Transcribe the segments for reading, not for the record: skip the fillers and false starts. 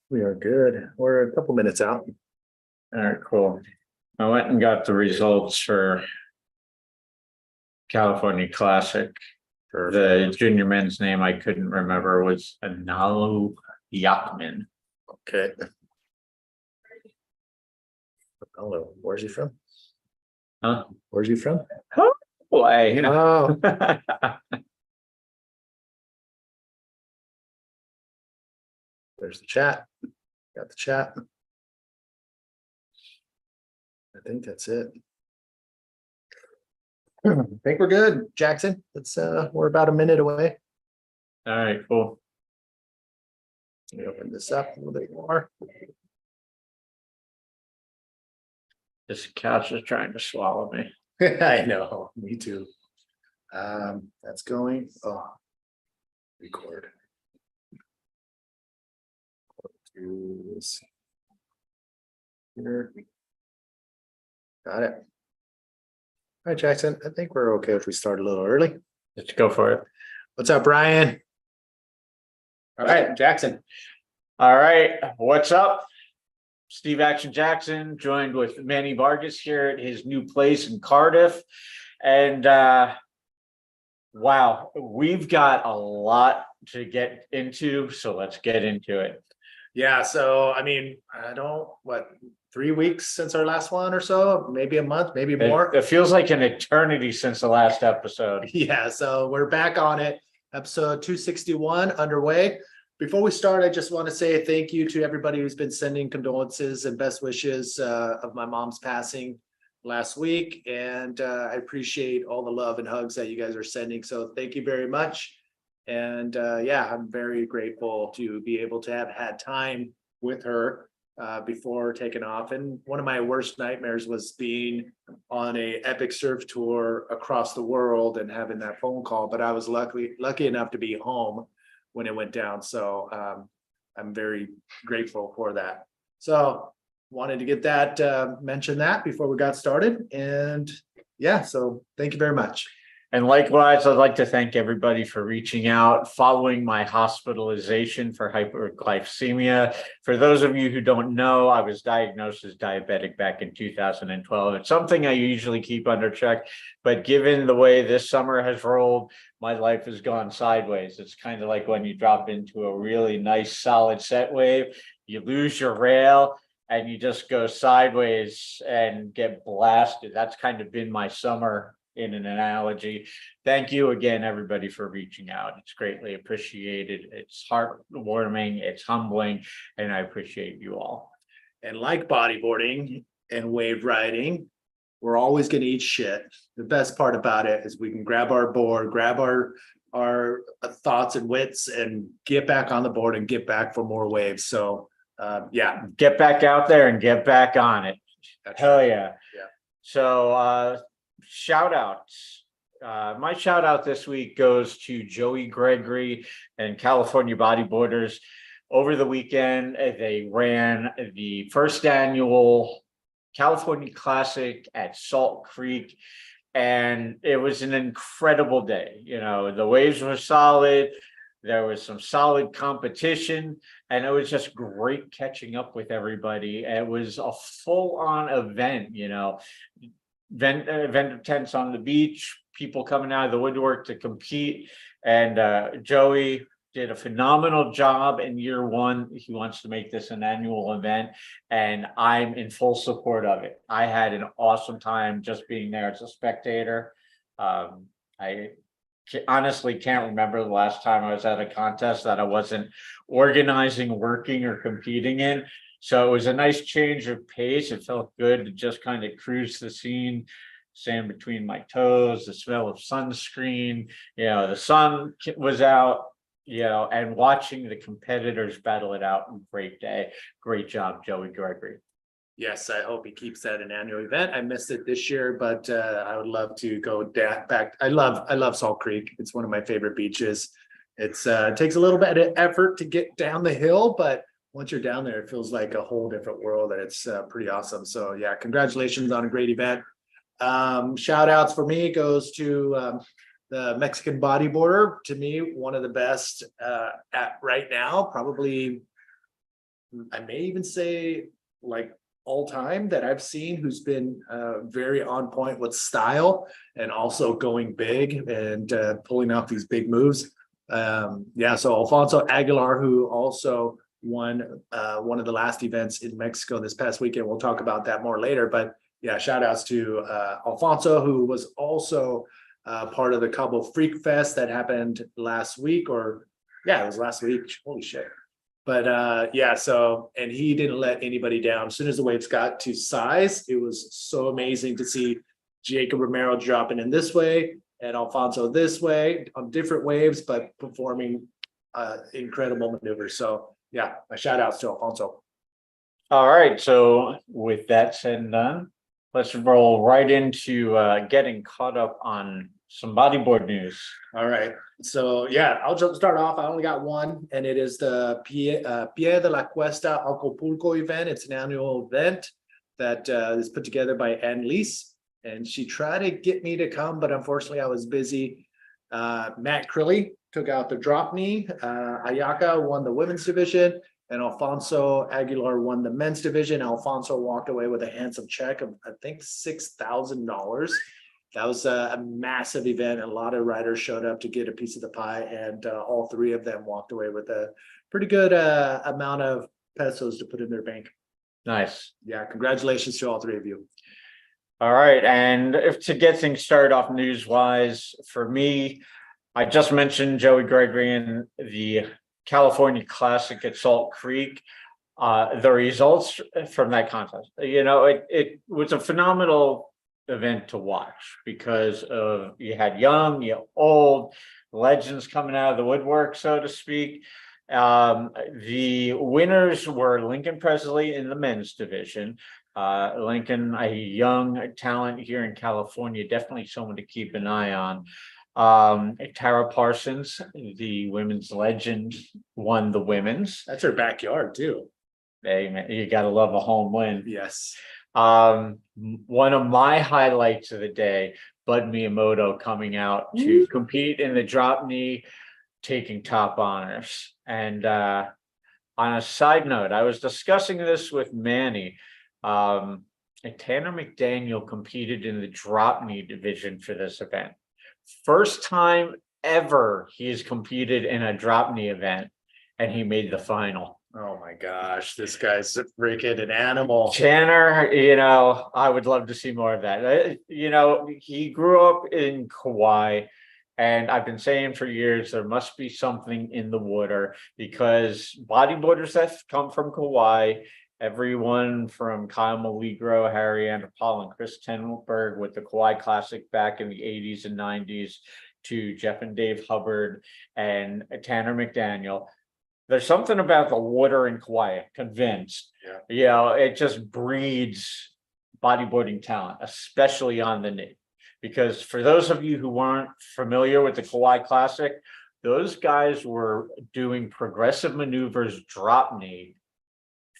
We are good. We're a couple minutes out. All right, cool. I went and got the results for California Classic. The junior men's name I couldn't remember was Analo Yakman. Okay. Hello. Where's he from? Huh? Where's he from? Oh, boy. Oh, there's the chat. Got the chat. I think that's it. I think we're good, Jackson. It's we're about a minute away. All right, cool. Let me open this up a little bit more. This couch is trying to swallow me. I know, me too. That's going. Oh, record. Do this here. Got it. All right, Jackson. I think we're okay if we start a little early. Let's go for it. What's up, Brian? All right, Jackson. All right, what's up? Steve Action Jackson, joined with Manny Vargas here at his new place in Cardiff. And wow, we've got a lot to get into, so let's get into it. Yeah, so I mean, 3 weeks since our last one or so, maybe a month, maybe more. It feels like an eternity since the last episode. Yeah, so we're back on it. Episode 261 underway. Before we start, I just want to say thank you to everybody who's been sending condolences and best wishes of my mom's passing last week. And I appreciate all the love and hugs that you guys are sending. So thank you very much. And yeah, I'm very grateful to be able to have had time with her before taking off. And one of my worst nightmares was being on a epic surf tour across the world and having that phone call. But I was lucky enough to be home when it went down. So I'm very grateful for that. So wanted to get that, mention that before we got started. And yeah, so thank you very much. And likewise, I'd like to thank everybody for reaching out following my hospitalization for hyperglycemia. For those of you who don't know, I was diagnosed as diabetic back in 2012. It's something I usually keep under check, but given the way this summer has rolled, my life has gone sideways. It's kind of like when you drop into a really nice solid set wave, you lose your rail and you just go sideways and get blasted. That's kind of been my summer in an analogy. Thank you again, everybody, for reaching out. It's greatly appreciated. It's heartwarming, it's humbling, and I appreciate you all. And like bodyboarding and wave riding, we're always going to eat shit. The best part about it is we can grab our board, grab our thoughts and wits and get back on the board and get back for more waves. So yeah. Get back out there and get back on it. That's Hell right. yeah. Yeah. So shout outs. My shout out this week goes to Joey Gregory and California Bodyboarders. Over the weekend, they ran the first annual California Classic at Salt Creek, and it was an incredible day. You know, the waves were solid. There was some solid competition, and it was just great catching up with everybody. It was a full-on event, you know. Vendor tents on the beach, people coming out of the woodwork to compete, and Joey did a phenomenal job in year one. He wants to make this an annual event, and I'm in full support of it. I had an awesome time just being there as a spectator. I honestly can't remember the last time I was at a contest that I wasn't organizing, working, or competing in. So it was a nice change of pace. It felt good to just kind of cruise the scene, sand between my toes, the smell of sunscreen, you know, the sun was out, you know, and watching the competitors battle it out. Great day. Great job, Joey Gregory. Yes, I hope he keeps that an annual event. I missed it this year, but I would love to go back. I love Salt Creek. It's one of my favorite beaches. It takes a little bit of effort to get down the hill, but once you're down there, it feels like a whole different world, and it's pretty awesome. So yeah, congratulations on a great event. Shout outs for me goes to the Mexican bodyboarder. To me, one of the best at right now, probably I may even say like all time that I've seen who's been very on point with style and also going big and pulling off these big moves. Yeah, so Alfonso Aguilar, who also won one of the last events in Mexico this past weekend. We'll talk about that more later, but yeah, shout outs to Alfonso, who was also part of the Cabo Freak Fest that happened last week, or yeah, it was last week. Holy shit. But yeah, so and he didn't let anybody down. As soon as the waves got to size, it was so amazing to see Jacob Romero dropping in this way and Alfonso this way on different waves, but performing incredible maneuvers. So yeah, my shout outs to Alfonso. All right, so with that said and done, let's roll right into getting caught up on some bodyboard news. All right. So yeah, I'll just start off. I only got one, and it is the Pie de la Cuesta Acapulco event. It's an annual event that is put together by Ann Lease, and she tried to get me to come, but unfortunately I was busy. Matt Crilly took out the drop knee. Ayaka won the women's division, and Alfonso Aguilar won the men's division. Alfonso walked away with a handsome check of, I think, $6,000. That was a massive event. A lot of riders showed up to get a piece of the pie, and all three of them walked away with a pretty good amount of pesos to put in their bank. Nice. Yeah, congratulations to all three of you. All right, and if to get things started off news-wise, for me, I just mentioned Joey Gregory and the California Classic at Salt Creek. The results from that contest, it was a phenomenal event to watch because of you had young, you old legends coming out of the woodwork, so to speak. The winners were Lincoln Presley in the men's division. Lincoln, a young talent here in California, definitely someone to keep an eye on. Tara Parsons, the women's legend, won the women's. That's her backyard too. Hey, man, you gotta love a home win. Yes. One of my highlights of the day, Bud Miyamoto coming out to compete in the drop knee, taking top honors. And on a side note, I was discussing this with Manny. Tanner McDaniel competed in the drop knee division for this event. First time ever he's competed in a drop knee event, and he made the final. Oh my gosh, this guy's freaking an animal. Tanner, I would love to see more of that. He grew up in Kauai, and I've been saying for years there must be something in the water because bodyboarders that come from Kauai, everyone from Kyle Maligro, Harry Anderpaul, and Chris Tenberg with the Kauai Classic back in the 80s and 90s, to Jeff and Dave Hubbard and Tanner McDaniel. There's something about the water in Kauai, convinced. Yeah. It just breeds bodyboarding talent, especially on the knee. Because for those of you who weren't familiar with the Kauai Classic, those guys were doing progressive maneuvers drop knee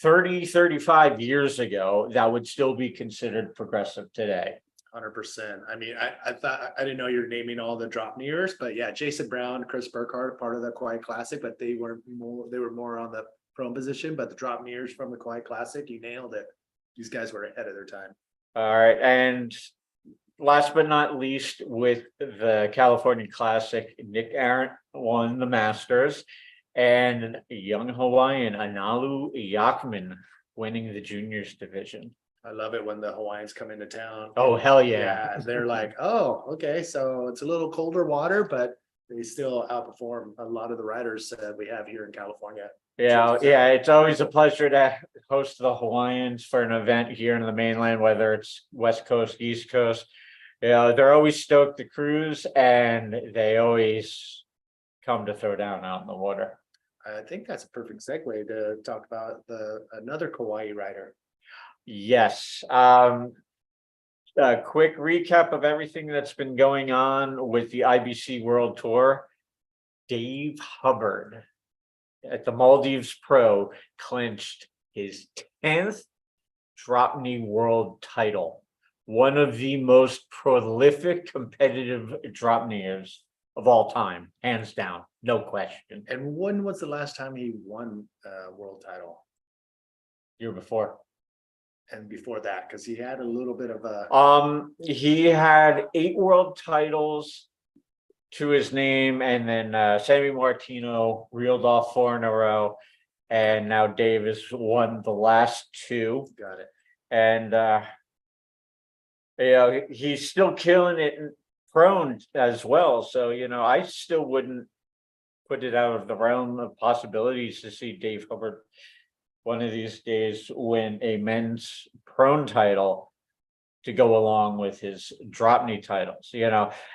35 years ago that would still be considered progressive today. 100%. I mean, I thought I didn't know you're naming all the drop kneers, but yeah, Jason Brown, Chris Burkhardt, part of the Kauai Classic, but they were more on the prone position. But the drop kneers from the Kauai Classic, you nailed it. These guys were ahead of their time. All right, and last but not least, with the California Classic, Nick Arndt won the Masters, and young Hawaiian Analu Yakman winning the juniors division. I love it when the Hawaiians come into town. Oh, hell yeah. Yeah, they're like, oh, okay, so it's a little colder water, but they still outperform a lot of the riders we have here in California. Yeah, it's always a pleasure to host the Hawaiians for an event here in the mainland, whether it's West Coast, East Coast. They're always stoked to cruise, and they always come to throw down out in the water. I think that's a perfect segue to talk about another Kauai rider. Yes. A quick recap of everything that's been going on with the IBC World Tour. Dave Hubbard at the Maldives Pro clinched his 10th drop knee world title. One of the most prolific competitive drop kneers of all time, hands down, no question. And when was the last time he won a world title? Year before. And before that, because he had a little bit of a, He had 8 world titles to his name, and then Sammy Martino reeled off 4 in a row, and now Davis won the last 2. got it. And he's still killing it in prone as well. So, I still wouldn't put it out of the realm of possibilities to see Dave Hubbard one of these days win a men's prone title to go along with his drop knee titles,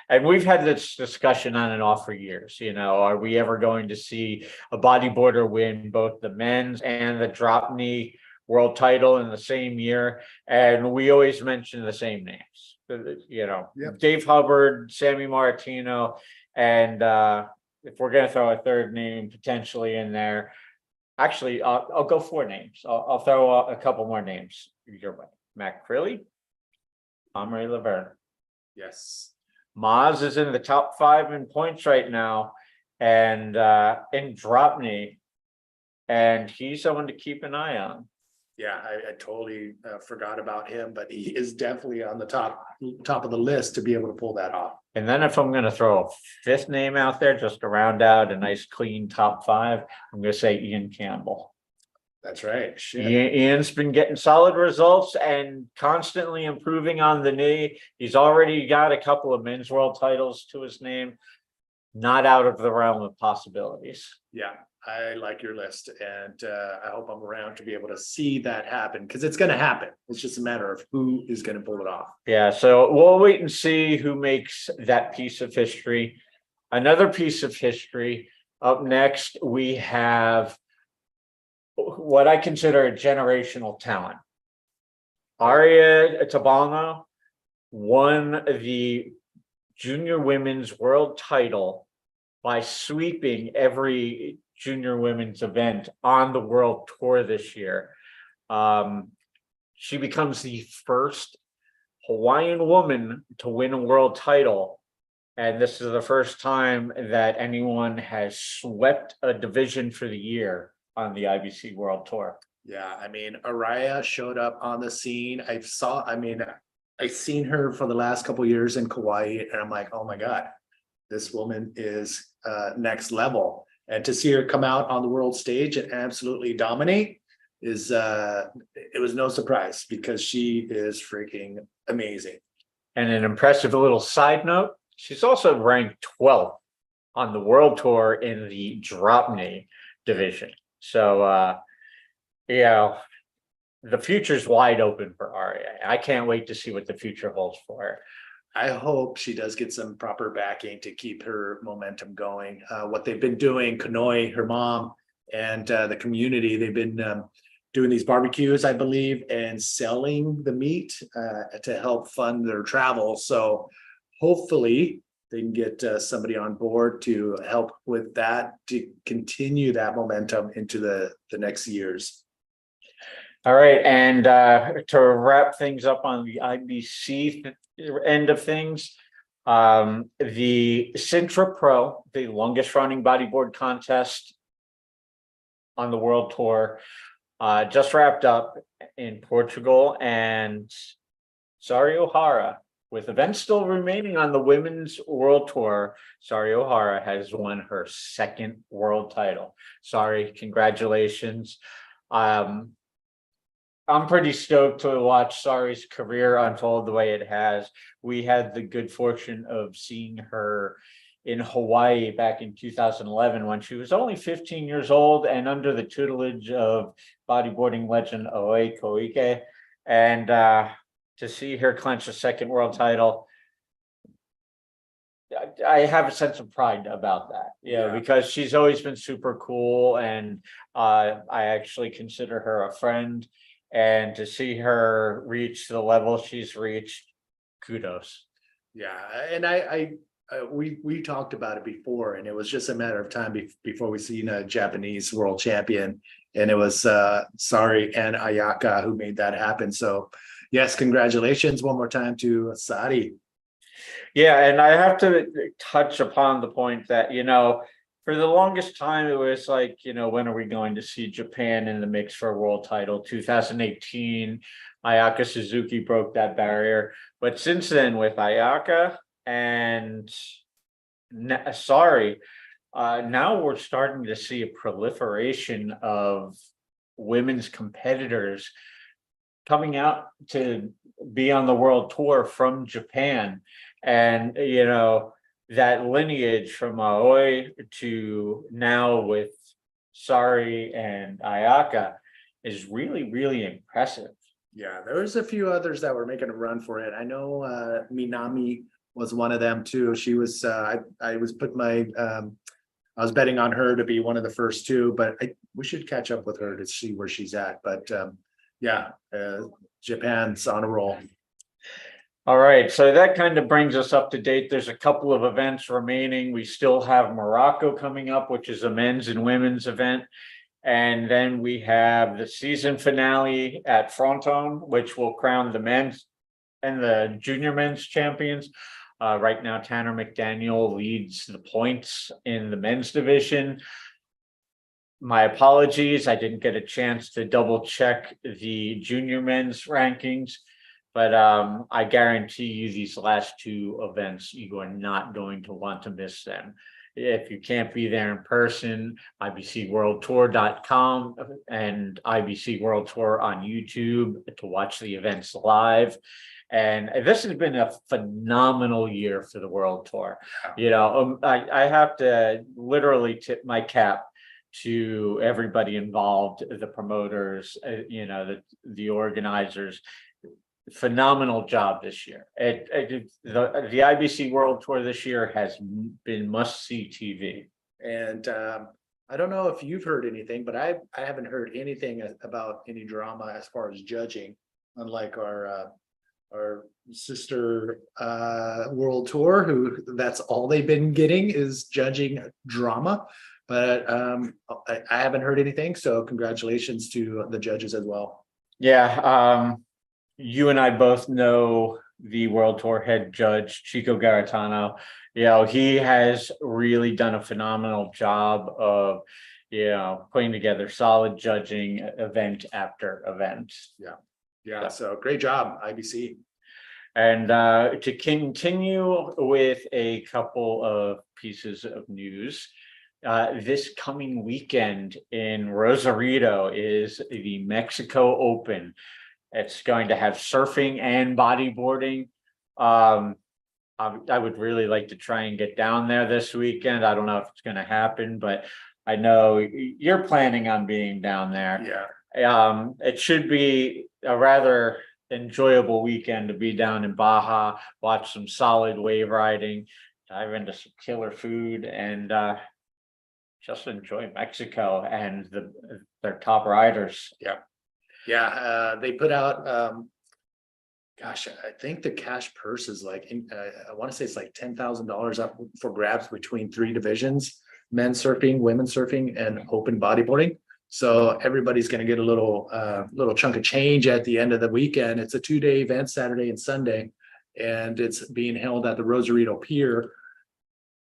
and we've had this discussion on and off for years. Are we ever going to see a bodyboarder win both the men's and the drop knee world title in the same year? And we always mention the same names, Yep. Dave Hubbard, Sammy Martino, and if we're going to throw a third name potentially in there, actually, I'll go 4 names. I'll throw a couple more names your way. Matt Crilly, Omri Laverne. Yes. Maz is in the top 5 in points right now, and in drop knee, and he's someone to keep an eye on. Yeah, I totally forgot about him, but he is definitely on the top of the list to be able to pull that off. And then if I'm going to throw a 5th name out there just to round out a nice clean top 5, I'm going to say Ian Campbell. That's right. Shit. Ian's been getting solid results and constantly improving on the knee. He's already got a couple of men's world titles to his name. Not out of the realm of possibilities. Yeah, I like your list, and I hope I'm around to be able to see that happen, because it's going to happen. It's just a matter of who is going to pull it off. Yeah, so we'll wait and see who makes that piece of history. Another piece of history up next, we have what I consider a generational talent. Aria Tabalno won the junior women's world title by sweeping every junior women's event on the world tour this year. She becomes the first Hawaiian woman to win a world title, and this is the first time that anyone has swept a division for the year on the IBC World Tour. Yeah, I mean, Araya showed up on the scene. I've seen her for the last couple of years in Kauai, and I'm like, oh my God, this woman is next level. And to see her come out on the world stage and absolutely dominate is it was no surprise, because she is freaking amazing. And an impressive little side note, she's also ranked 12th on the world tour in the drop knee division. So the future's wide open for Aria. I can't wait to see what the future holds for her. I hope she does get some proper backing to keep her momentum going. What they've been doing, Kanoi, her mom, and the community, they've been doing these barbecues, I believe, and selling the meat to help fund their travel. So hopefully they can get somebody on board to help with that, to continue that momentum into the next years. All right, and to wrap things up on the IBC end of things, the Sintra Pro, the longest running bodyboard contest on the world tour, just wrapped up in Portugal, and Sari Ohara, with events still remaining on the women's world tour, Sari Ohara has won her 2nd world title. Sari, congratulations. I'm pretty stoked to watch Sari's career unfold the way it has. We had the good fortune of seeing her in Hawaii back in 2011 when she was only 15 years old and under the tutelage of bodyboarding legend Oe Koike. And to see her clinch a 2nd world title, I have a sense of pride about that. Yeah, because she's always been super cool, and I actually consider her a friend. And to see her reach the level she's reached, kudos. Yeah, and we talked about it before, and it was just a matter of time before we seen a Japanese world champion, and it was Sari and Ayaka who made that happen. So yes, congratulations one more time to Sari. Yeah, and I have to touch upon the point that, for the longest time, it was like, when are we going to see Japan in the mix for a world title? 2018, Ayaka Suzuki broke that barrier. But since then, with Ayaka and now we're starting to see a proliferation of women's competitors coming out to be on the world tour from Japan. And, that lineage from Aoi to now with Sari and Ayaka is really, really impressive. Yeah, there was a few others that were making a run for it. I know Minami was one of them too. She was I was putting my I was betting on her to be one of the first two, but we should catch up with her to see where she's at. But Japan's on a roll. All right, so that kind of brings us up to date. There's a couple of events remaining. We still have Morocco coming up, which is a men's and women's event. And then we have the season finale at Fronton, which will crown the men's and the junior men's champions. Right now, Tanner McDaniel leads the points in the men's division. My apologies, I didn't get a chance to double check the junior men's rankings. But I guarantee you these last two events, you are not going to want to miss them. If you can't be there in person, ibcworldtour.com and IBC World Tour on YouTube to watch the events live. And this has been a phenomenal year for the World Tour. I have to literally tip my cap to everybody involved, the promoters, the organizers. Phenomenal job this year. The IBC World Tour this year has been must-see TV. And I don't know if you've heard anything, but I haven't heard anything about any drama as far as judging, unlike our sister World Tour, who that's all they've been getting is judging drama. But I haven't heard anything, so congratulations to the judges as well. Yeah. You and I both know the World Tour head judge, Chico Garitano. He has really done a phenomenal job of, putting together solid judging event after event. Yeah. So great job, IBC. And to continue with a couple of pieces of news, this coming weekend in Rosarito is the Mexico Open. It's going to have surfing and bodyboarding. I would really like to try and get down there this weekend. I don't know if it's going to happen, but I know you're planning on being down there. Yeah. It should be a rather enjoyable weekend to be down in Baja, watch some solid wave riding, dive into some killer food, and just enjoy Mexico and their top riders. Yeah, they put out, I think the cash purse is like, I want to say it's like $10,000 up for grabs between three divisions: men's surfing, women's surfing, and open bodyboarding. So everybody's going to get a little chunk of change at the end of the weekend. It's a 2-day event, Saturday and Sunday, and it's being held at the Rosarito Pier.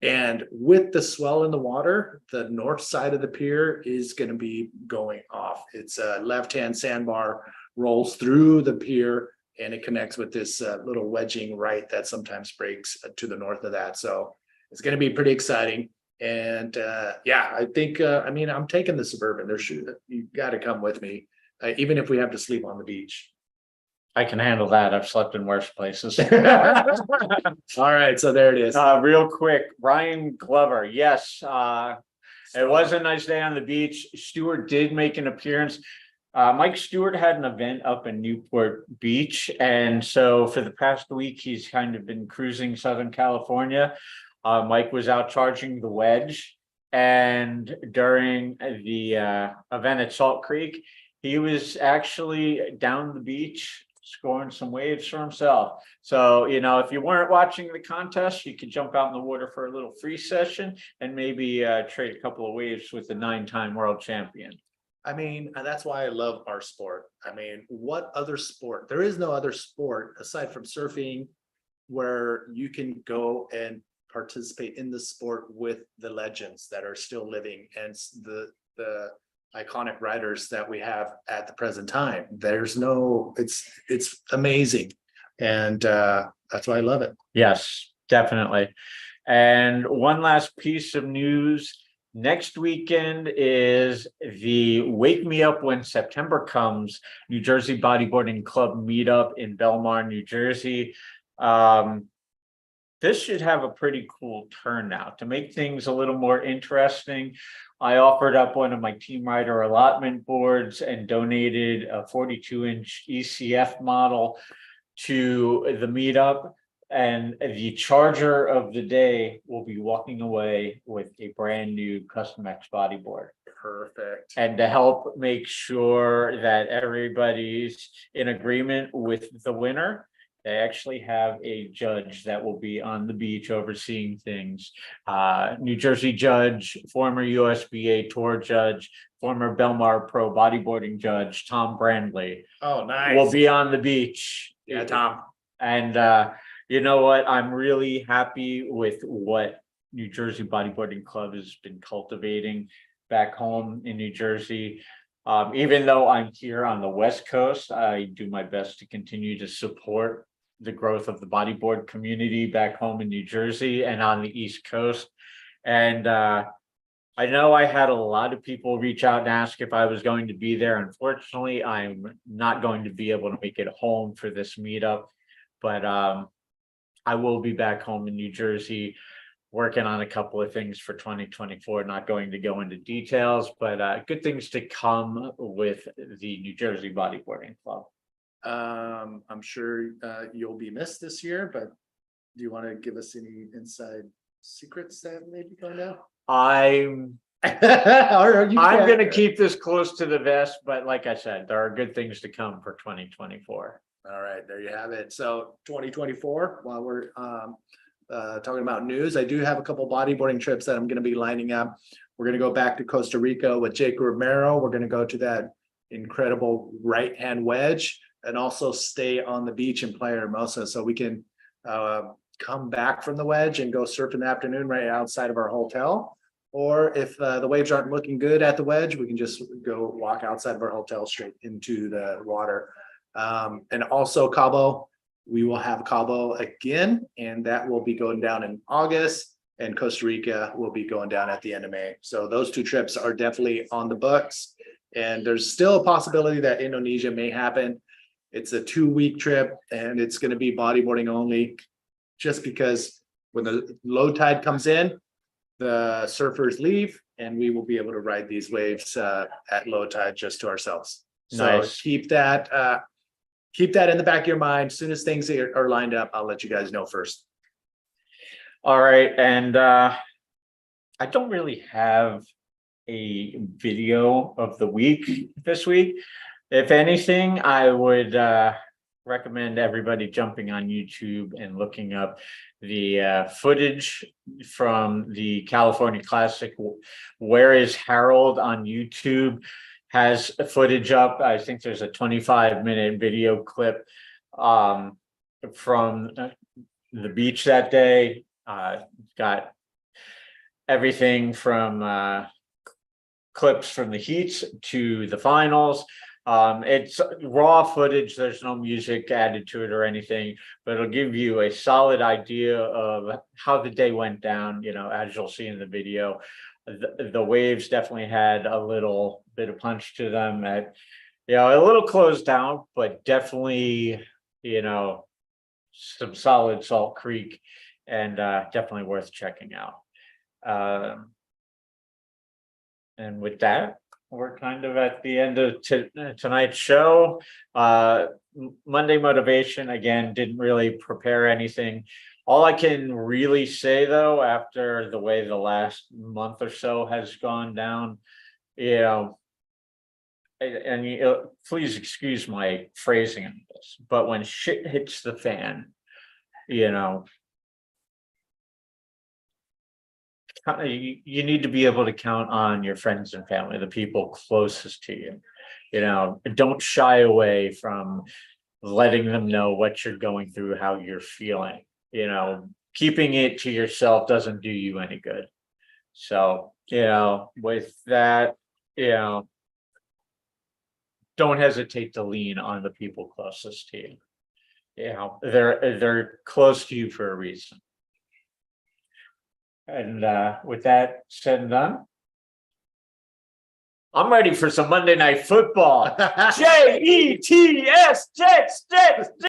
And with the swell in the water, the north side of the pier is going to be going off. It's a left-hand sandbar rolls through the pier, and it connects with this little wedging right that sometimes breaks to the north of that. So it's going to be pretty exciting. And I think, I'm taking the Suburban. You got to come with me, even if we have to sleep on the beach. I can handle that. I've slept in worse places. All right, so there it is. Real quick, Ryan Glover. Yes, it was a nice day on the beach. Stewart did make an appearance. Mike Stewart had an event up in Newport Beach, and so for the past week, he's kind of been cruising Southern California. Mike was out charging the wedge, and during the event at Salt Creek, he was actually down the beach scoring some waves for himself. So, if you weren't watching the contest, you could jump out in the water for a little free session and maybe trade a couple of waves with the 9-time world champion. That's why I love our sport. What other sport? There is no other sport aside from surfing where you can go and participate in the sport with the legends that are still living and the iconic riders that we have at the present time. It's amazing. And that's why I love it. Yes, definitely. And one last piece of news. Next weekend is the Wake Me Up When September Comes New Jersey Bodyboarding Club meetup in Belmar, New Jersey. This should have a pretty cool turnout. To make things a little more interesting, I offered up one of my team rider allotment boards and donated a 42-inch ECF model to the meetup. And the charger of the day will be walking away with a brand new Custom X bodyboard. Perfect. And to help make sure that everybody's in agreement with the winner, they actually have a judge that will be on the beach overseeing things. New Jersey judge, former USBA tour judge, former Belmar Pro bodyboarding judge, Tom Brandley. Oh, nice. Will be on the beach. Yeah, Tom. And you know what? I'm really happy with what New Jersey Bodyboarding Club has been cultivating back home in New Jersey. Even though I'm here on the West Coast, I do my best to continue to support the growth of the bodyboard community back home in New Jersey and on the East Coast. And I know I had a lot of people reach out and ask if I was going to be there. Unfortunately, I'm not going to be able to make it home for this meetup, but I will be back home in New Jersey working on a couple of things for 2024. Not going to go into details, but good things to come with the New Jersey Bodyboarding Club. I'm sure you'll be missed this year, but do you want to give us any inside secrets that may be going out? I'm going to keep this close to the vest, but like I said, there are good things to come for 2024. All right, there you have it. So 2024, while we're talking about news, I do have a couple bodyboarding trips that I'm going to be lining up. We're going to go back to Costa Rica with Jake Romero. We're going to go to that incredible right-hand wedge and also stay on the beach in Playa Hermosa, so we can come back from the wedge and go surf in the afternoon right outside of our hotel. Or if the waves aren't looking good at the wedge, we can just go walk outside of our hotel straight into the water. And also Cabo, we will have Cabo again, and that will be going down in August, and Costa Rica will be going down at the end of May. So those two trips are definitely on the books, and there's still a possibility that Indonesia may happen. It's a 2-week trip and it's going to be bodyboarding only, just because when the low tide comes in, the surfers leave and we will be able to ride these waves at low tide just to ourselves. So Nice. keep that in the back of your mind. As soon as things are lined up, I'll let you guys know first. All right. And I don't really have a video of the week this week. If anything, I would recommend everybody jumping on YouTube and looking up the footage from the California Classic. Where is Harold on YouTube has footage up. I think there's a 25-minute video clip from the beach that day. Got everything from clips from the heats to the finals. It's raw footage. There's no music added to it or anything, but it'll give you a solid idea of how the day went down. You know, as you'll see in the video, the waves definitely had a little bit of punch to them. At, you know, a little closed down, but definitely, you know, some solid Salt Creek, and definitely worth checking out. And with that, we're kind of at the end of tonight's show. Monday motivation, again, didn't really prepare anything. All I can really say, though, after the way the last month or so has gone down, you know, and please excuse my phrasing on this, but when shit hits the fan, you know, you need to be able to count on your friends and family, the people closest to you. You know, don't shy away from letting them know what you're going through, how you're feeling. You know, keeping it to yourself doesn't do you any good. So, with that, don't hesitate to lean on the people closest to you. They're close to you for a reason. And with that said and done, I'm ready for some Monday Night Football. JETS, Jets.